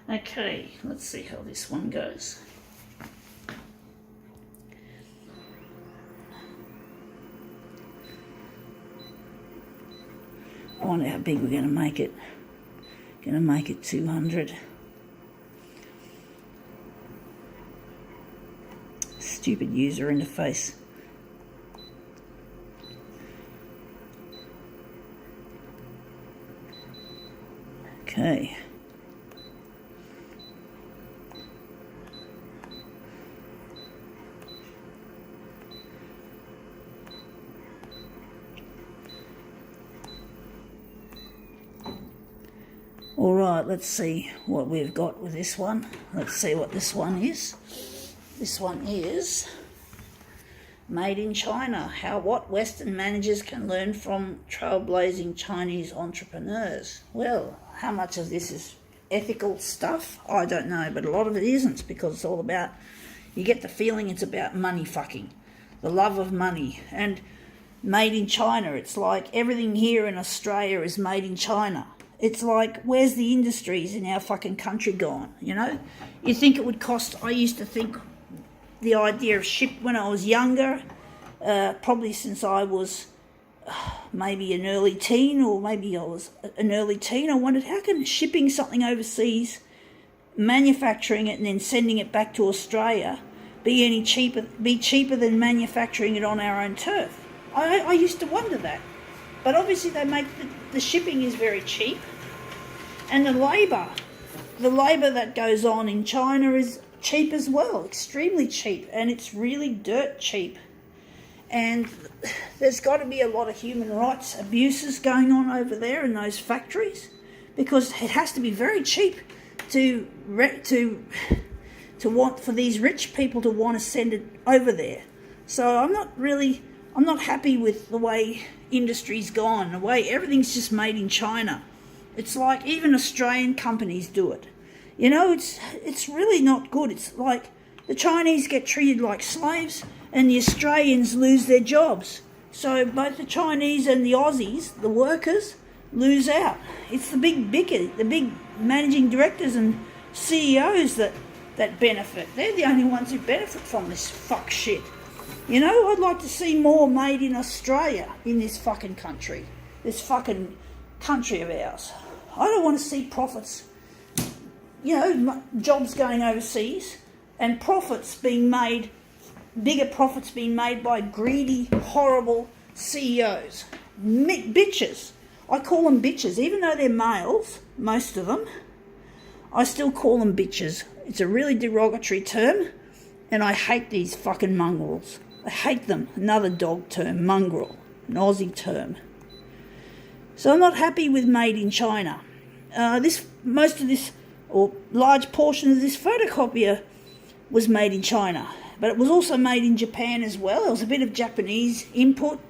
Okay, let's see how this one goes. I wonder how big we're going to make it. Going to make it 200. Stupid user interface. Okay. All right, let's see what we've got with this one. Let's see what this one is. This one is Made in China, how what Western managers can learn from trailblazing Chinese entrepreneurs. Well, how much of this is ethical stuff? I don't know, but a lot of it isn't, because it's all about, you get the feeling it's about money fucking, the love of money. And made in China, it's like everything here in Australia is made in China. It's like, where's the industries in our fucking country gone, you know? You think it would cost, I used to think the idea of ship when I was younger, probably since I was maybe an early teen, or maybe I was an early teen, I wondered, how can shipping something overseas, manufacturing it and then sending it back to Australia be cheaper than manufacturing it on our own turf? I used to wonder that. But obviously they make the shipping is very cheap, and the labour that goes on in China is cheap as well, extremely cheap, and it's really dirt cheap. And there's got to be a lot of human rights abuses going on over there in those factories, because it has to be very cheap to want for these rich people to want to send it over there. So I'm not happy with the way industry's gone, the way everything's just made in China. It's like even Australian companies do it. You know, it's really not good. It's like the Chinese get treated like slaves and the Australians lose their jobs. So both the Chinese and the Aussies, the workers, lose out. It's the big managing directors and CEOs that benefit. They're the only ones who benefit from this fuck shit. You know, I'd like to see more made in Australia in this fucking country. This fucking country of ours. I don't want to see profits, you know, jobs going overseas and profits being made, bigger profits being made by greedy, horrible CEOs. Bitches. I call them bitches. Even though they're males, most of them, I still call them bitches. It's a really derogatory term, and I hate these fucking mongrels. I hate them. Another dog term, mongrel, an Aussie term. So I'm not happy with made in China. Most of this, or large portion of this photocopier was made in China, but it was also made in Japan as well. There was a bit of Japanese input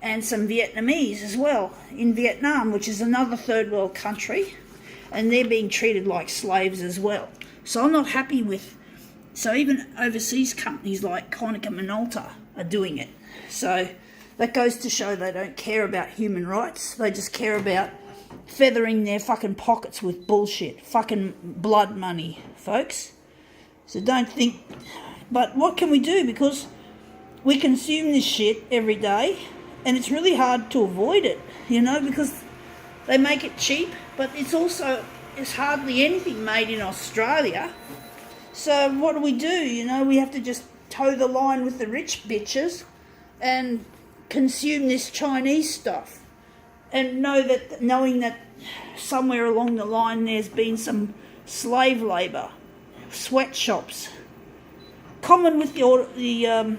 and some Vietnamese as well in Vietnam, which is another third world country, and they're being treated like slaves as well. So I'm not happy with. So even overseas companies like Konica Minolta are doing it. So that goes to show they don't care about human rights. They just care about feathering their fucking pockets with bullshit. Fucking blood money, folks. So don't think. But what can we do? Because we consume this shit every day, and it's really hard to avoid it, you know, because they make it cheap, but it's hardly anything made in Australia. So what do? You know, we have to just toe the line with the rich bitches and consume this Chinese stuff, and knowing that somewhere along the line there's been some slave labour, sweatshops, common with the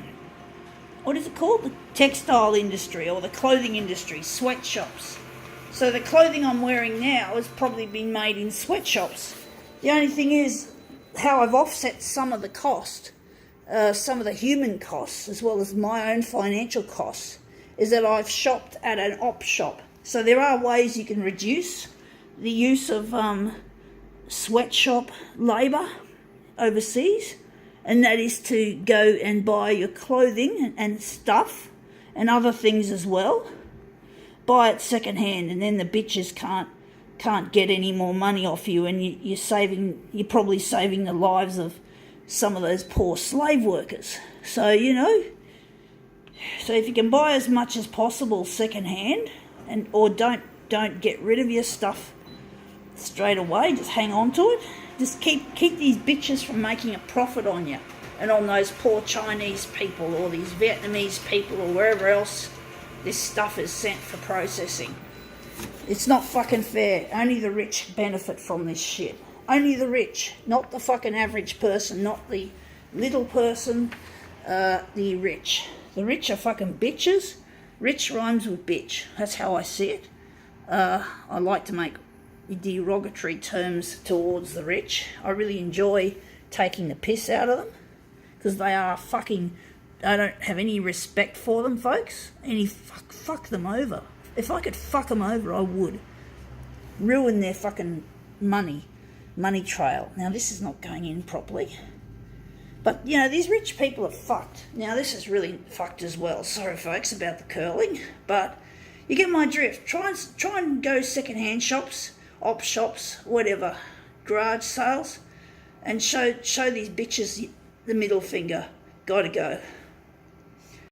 what is it called? The textile industry or the clothing industry, sweatshops. So the clothing I'm wearing now has probably been made in sweatshops. The only thing is, how I've offset some of the cost, some of the human costs, as well as my own financial costs, is that I've shopped at an op shop. So there are ways you can reduce the use of sweatshop labour overseas, and that is to go and buy your clothing and stuff and other things as well. Buy it second hand, and then the bitches can't can't get any more money off you, and you're probably saving the lives of some of those poor slave workers. So, so if you can buy as much as possible secondhand, or don't get rid of your stuff straight away, just hang on to it. Just keep these bitches from making a profit on you and on those poor Chinese people or these Vietnamese people or wherever else this stuff is sent for processing. It's not fucking fair. Only the rich benefit from this shit. Only the rich, not the fucking average person, not the little person, the rich. The rich are fucking bitches. Rich rhymes with bitch. That's how I see it. I like to make derogatory terms towards the rich. I really enjoy taking the piss out of them because they are fucking... I don't have any respect for them, folks. Fuck them over. If I could fuck them over, I would. Ruin their fucking money trail. Now, this is not going in properly. But, these rich people are fucked. Now, this is really fucked as well. Sorry, folks, about the curling. But you get my drift. Try and go second-hand shops, op shops, whatever, garage sales, and show these bitches the middle finger. Gotta go.